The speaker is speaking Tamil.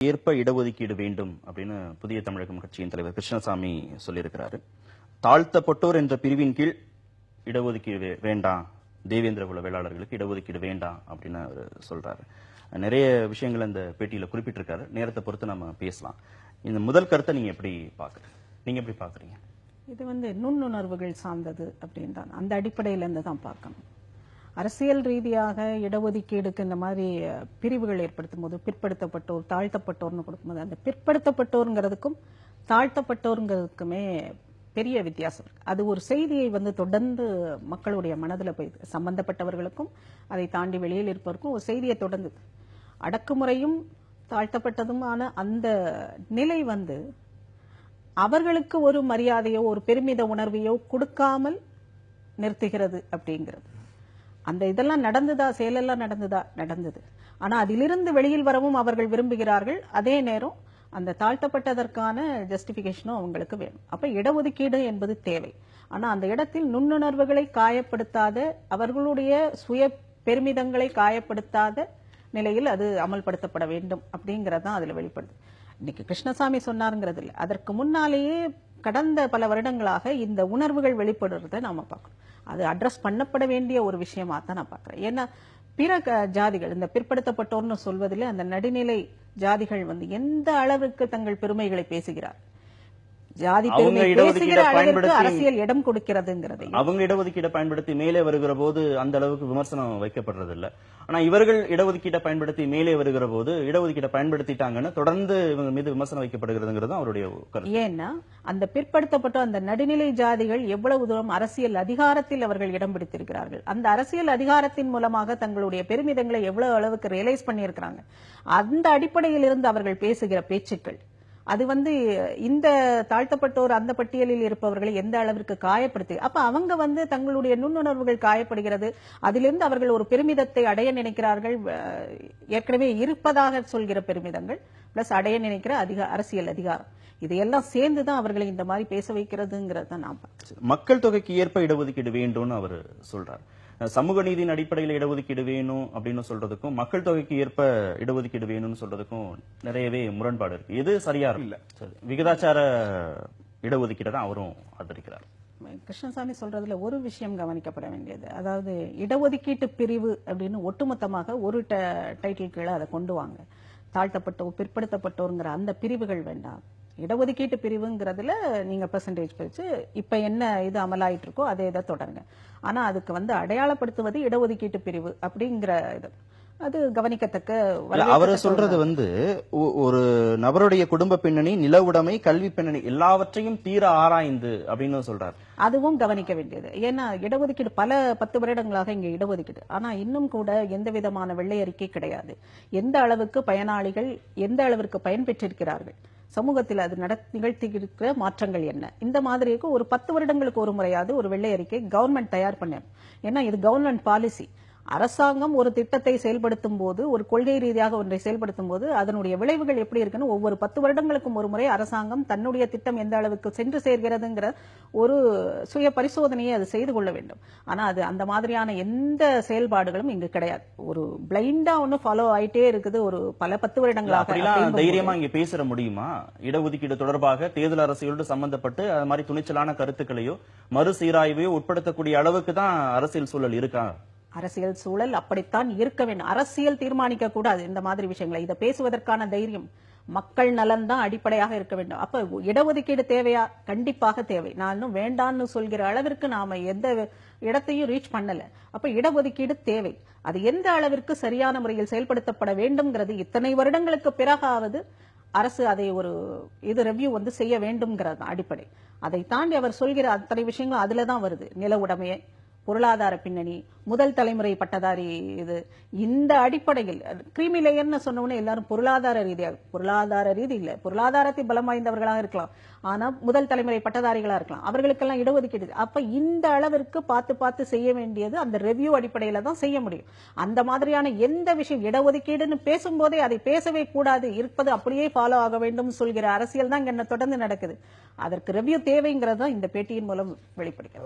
ஏற்ப இடஒதுக்கீடு வேண்டும் அப்படின்னு புதிய தமிழகம் கட்சியின் தலைவர் கிருஷ்ணசாமி சொல்லியிருக்கிறாரு. தாழ்த்தப்பட்டோர் என்ற பிரிவின் கீழ் இடஒதுக்கீடு வேண்டாம், தேவேந்திர குல வேளாளர்களுக்கு இடஒதுக்கீடு வேண்டாம் அப்படின்னு அவர் சொல்றாரு. நிறைய விஷயங்கள் அந்த பேட்டியில குறிப்பிட்டிருக்காரு. நேரத்தை பொறுத்து நம்ம பேசலாம். இந்த முதல் கருத்தை நீங்க எப்படி பாக்குறீங்க? இது நுண்ணுணர்வுகள் சார்ந்தது அப்படின்னு தான், அந்த அடிப்படையில இருந்து தான் பார்க்கணும். அரசியல் ரீதியாக இடஒதுக்கீடுக்கு இந்த மாதிரி பிரிவுகள் ஏற்படுத்தும் போது பிற்படுத்தப்பட்டோர், தாழ்த்தப்பட்டோர்னு கொடுக்கும்போது அந்த பிற்படுத்தப்பட்டோருங்கிறதுக்கும் தாழ்த்தப்பட்டோருங்கிறதுக்குமே பெரிய வித்தியாசம் இருக்கு. அது ஒரு செய்தியை தொடர்ந்து மக்களுடைய மனதில் போய் சம்பந்தப்பட்டவர்களுக்கும் அதை தாண்டி வெளியில் இருப்பவருக்கும் ஒரு செய்தியை தொடர்ந்து அடக்குமுறையும் தாழ்த்தப்பட்டதுமான அந்த நிலை அவர்களுக்கு ஒரு மரியாதையோ ஒரு பெருமித உணர்வையோ கொடுக்காமல் நிறுத்துகிறது அப்படிங்கிறது. அந்த இதெல்லாம் நடந்ததா, செயலெல்லாம் நடந்தது. ஆனா அதிலிருந்து வெளியில் வரவும் அவர்கள் விரும்புகிறார்கள். அதே நேரம் அந்த தாழ்த்தப்பட்டதற்கான ஜஸ்டிபிகேஷனும் அவங்களுக்கு வேணும். அப்ப இடஒதுக்கீடு என்பது தேவை. ஆனா அந்த இடத்தில் நுண்ணுணர்வுகளை காயப்படுத்தாத, அவர்களுடைய சுய பெருமிதங்களை காயப்படுத்தாத நிலையில் அது அமல்படுத்தப்பட வேண்டும் அப்படிங்கறதான் அதுல வெளிப்படுது. இன்னைக்கு கிருஷ்ணசாமி சொன்னாருங்கிறது இல்லை, அதற்கு முன்னாலேயே கடந்த பல வருடங்களாக இந்த உணர்வுகள் வெளிப்படுறத நாம பார்க்கணும். அது அட்ரஸ் பண்ணப்பட வேண்டிய ஒரு விஷயமா தான் நான் பார்க்கிறேன். ஏன்னா பிற ஜாதிகள், இந்த பிற்படுத்தப்பட்டோர்னு சொல்வதில் அந்த நடுநிலை ஜாதிகள் எந்த அளவுக்கு தங்கள் பெருமைகளை பேசுகிறார், ஜாதி பெருமை பேசுகிற அளவிற்கு அரசியல் இடம் கொடுக்கிறதுங்கிறது. அவங்க இடஒதுக்கீட்டை பயன்படுத்தி மேலே வருகிற போது அந்த அளவுக்கு விமர்சனம் வைக்கப்படுறது இல்ல. ஆனா இவர்கள் இடஒதுக்கீட்டை பயன்படுத்தி மேலே வருகிற போது இடஒதுக்கீட்டை பயன்படுத்திட்டாங்கன்னு தொடர்ந்து இவங்க மீது விமர்சனம் வைக்கப்படுகிறதுங்கிறது அவருடைய கருத்து. ஏன்னா அந்த பிற்படுத்தப்பட்ட அந்த நடுநிலை ஜாதிகள் எவ்வளவு தூரம் அரசியல் அதிகாரத்தில் அவர்கள் இடம் பிடித்திருக்கிறார்கள், அந்த அரசியல் அதிகாரத்தின் மூலமாக தங்களுடைய பெருமிதங்களை எவ்வளவு அளவுக்கு ரியலைஸ் பண்ணியிருக்கிறாங்க, அந்த அடிப்படையில் இருந்து அவர்கள் பேசுகிற பேச்சுக்கள் அது இந்த தாழ்த்தப்பட்டோர் அந்த பட்டியலில் இருப்பவர்களை எந்த அளவிற்கு காயப்படுத்தி, அப்ப அவங்க தங்களுடைய நுண்ணுணர்வுகள் காயப்படுகிறது. அதிலிருந்து அவர்கள் ஒரு பெருமிதத்தை அடைய நினைக்கிறார்கள், ஏற்கனவே இருப்பதாக சொல்கிற பெருமிதங்கள் பிளஸ் அடைய நினைக்கிற அரசியல் அதிகாரம், இதையெல்லாம் சேர்ந்துதான் அவர்களை இந்த மாதிரி பேச வைக்கிறதுங்கிறத நான் பார்க்கிறேன். மக்கள் தொகைக்கு ஏற்ப இடஒதுக்கீடு வேண்டும்னு அவர் சொல்றார். சமூக நீதியின் அடிப்படையில் இடஒதுக்கீடு வேணும் அப்படின்னு சொல்றதுக்கும் மக்கள் தொகைக்கு ஏற்ப இடஒதுக்கீடு வேணும்னு சொல்றதுக்கும் நிறையவே முரண்பாடு இருக்கு. எது சரியா இல்ல? விகிதாச்சார இடஒதுக்கீடு தான் அவரும் ஆதரிக்கிறார். கிருஷ்ணசாமி சொல்றதுல ஒரு விஷயம் கவனிக்கப்பட வேண்டியது, அதாவது இடஒதுக்கீட்டு பிரிவு அப்படின்னு ஒட்டுமொத்தமாக ஒரு டைட்டில் கீழே அதை கொண்டு வாங்க. தாழ்த்தப்பட்டோர், பிற்படுத்தப்பட்டோருங்கிற அந்த பிரிவுகள் வேண்டாம். இடஒதுக்கீட்டு பிரிவுங்கிறதுல நீங்க பெர்சன்டேஜ் பிரிச்சு இப்ப என்ன இது அமலாயிட்டு இருக்கோ அதே இதை தொடருங்க. ஆனா அதுக்கு அடையாளப்படுத்துவது இடஒதுக்கீட்டு பிரிவு அப்படிங்கிற இது அது கவனிக்கத்தக்க. அவர் சொல்றது ஒரு நபருடைய குடும்ப பின்னணி, நில உடைமை, கல்வி பின்னணி எல்லாவற்றையும் தீர ஆராய்ந்து அப்படின்னு சொல்றாரு. அதுவும் கவனிக்க வேண்டியது. ஏன்னா இடஒதுக்கீடு பல 10 வருடங்களாக இங்க இடஒதுக்கீடு, ஆனா இன்னும் கூட எந்த விதமான வெள்ளை அறிக்கை கிடையாது. எந்த அளவுக்கு பயனாளிகள் எந்த அளவிற்கு பயன்பெற்றிருக்கிறார்கள், சமூகத்தில் அது நிகழ்த்தியிருக்கிற மாற்றங்கள் என்ன, இந்த மாதிரி ஒரு 10 வருடங்களுக்கு ஒரு முறையாவது ஒரு வெள்ளை அறிக்கை கவர்மெண்ட் தயார் பண்ணணும். ஏன்னா இது கவர்மெண்ட் பாலிசி. அரசாங்கம் ஒரு திட்டத்தை செயல்படுத்தும் போது, ஒரு கொள்கை ரீதியாக ஒன்றை செயல்படுத்தும் போது அதனுடைய விளைவுகள் எப்படி இருக்குன்னு ஒவ்வொரு 10 வருடங்களுக்கும் ஒரு முறை அரசாங்கம் தன்னுடைய திட்டம் எந்த அளவுக்கு சென்று சேர்கிறதுங்கிற ஒரு சுய பரிசோதனையை அது செய்து கொள்ள வேண்டும். ஆனா அது அந்த மாதிரியான எந்த செயல்பாடுகளும் இங்கு கிடையாது. ஒரு பிளைண்டா ஒன்னு ஃபாலோ ஆயிட்டே இருக்குது ஒரு பல 10 வருடங்களாக. தைரியமா இங்க பேச முடியுமா? இடஒதுக்கீடு தொடர்பாக தேர்தல் அரசியலோடு சம்பந்தப்பட்டு அது மாதிரி துணிச்சலான கருத்துக்களையோ மறுசீராய்வையோ உட்படுத்தக்கூடிய அளவுக்கு தான் அரசியல் சூழல் இருக்கா? அரசியல் சூழல் அப்படித்தான் இருக்க வேண்டும். அரசியல் தீர்மானிக்க கூடாது இந்த மாதிரி விஷயங்களை. இதை பேசுவதற்கான தைரியம் மக்கள் நலன் தான் அடிப்படையாக இருக்க வேண்டும். அப்ப இடஒதுக்கீடு தேவையா? கண்டிப்பாக தேவை. நான் இன்னும் வேண்டான்னு சொல்கிற அளவிற்கு நாம எந்த இடத்தையும் ரீச் பண்ணல. அப்ப இடஒதுக்கீடு தேவை. அது எந்த அளவிற்கு சரியான முறையில் செயல்படுத்தப்பட வேண்டும்ங்கிறது இத்தனை வருடங்களுக்கு பிறகாவது அரசு அதை ஒரு ரெவ்யூ செய்ய வேண்டும்ங்கிறது அடிப்படை. அதை தாண்டி அவர் சொல்கிற அத்தனை விஷயங்களும் அதுலதான் வருது. நில உடைமையை, பொருளாதார பின்னணி, முதல் தலைமுறை பட்டதாரி, இந்த அடிப்படையில் கிரீமி லேயர்னு சொன்னோன்னே எல்லாரும் பொருளாதார ரீதி இல்ல, பொருளாதாரத்தை பலம் வாய்ந்தவர்களாக இருக்கலாம், ஆனா முதல் தலைமுறை பட்டதாரிகளா இருக்கலாம், அவர்களுக்கெல்லாம் இடஒதுக்கீடு. அப்ப இந்த அளவிற்கு பார்த்து செய்ய வேண்டியது அந்த ரெவ்யூ அடிப்படையில தான் செய்ய முடியும். அந்த மாதிரியான எந்த விஷயம் இடஒதுக்கீடுன்னு பேசும்போதே அதை பேசவே கூடாது, இருப்பது அப்படியே ஃபாலோ ஆக வேண்டும் சொல்கிற அரசியல் தான் இங்க தொடர்ந்து நடக்குது. அதற்கு ரெவ்யூ தேவைங்கிறது தான் இந்த பேட்டியின் மூலம் வெளிப்படுகிறது.